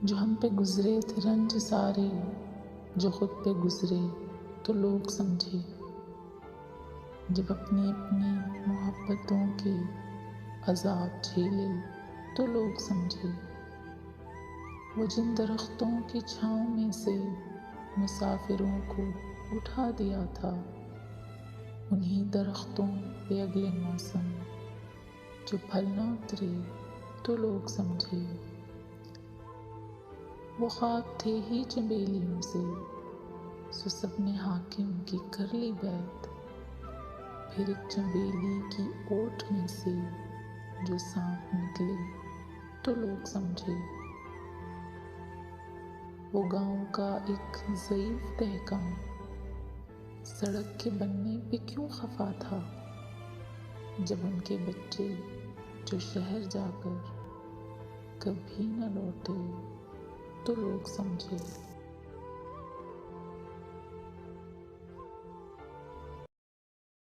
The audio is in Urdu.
جو ہم پہ گزرے تھے رنج سارے، جو خود پہ گزرے تو لوگ سمجھے، جب اپنی اپنی محبتوں کے عذاب جھیلے تو لوگ سمجھے، وہ جن درختوں کی چھاؤں میں سے مسافروں کو اٹھا دیا تھا، انہی درختوں پہ اگلے موسم جو پھل نہ اترے تو لوگ سمجھے، وہ خواب تھے ہی چنبیلیوں سے، سو سب نے حاکم کی کر لی بیعت، پھر ایک چنبیلی کی اوٹ میں سے جو سانپ نکلے تو لوگ سمجھے، وہ گاؤں کا ایک ضعیف دہقان سڑک کے بننے پہ کیوں خفا تھا، جب ان کے بچے جو شہر جا کر کبھی نہ لوٹے تو لوگ سمجھے۔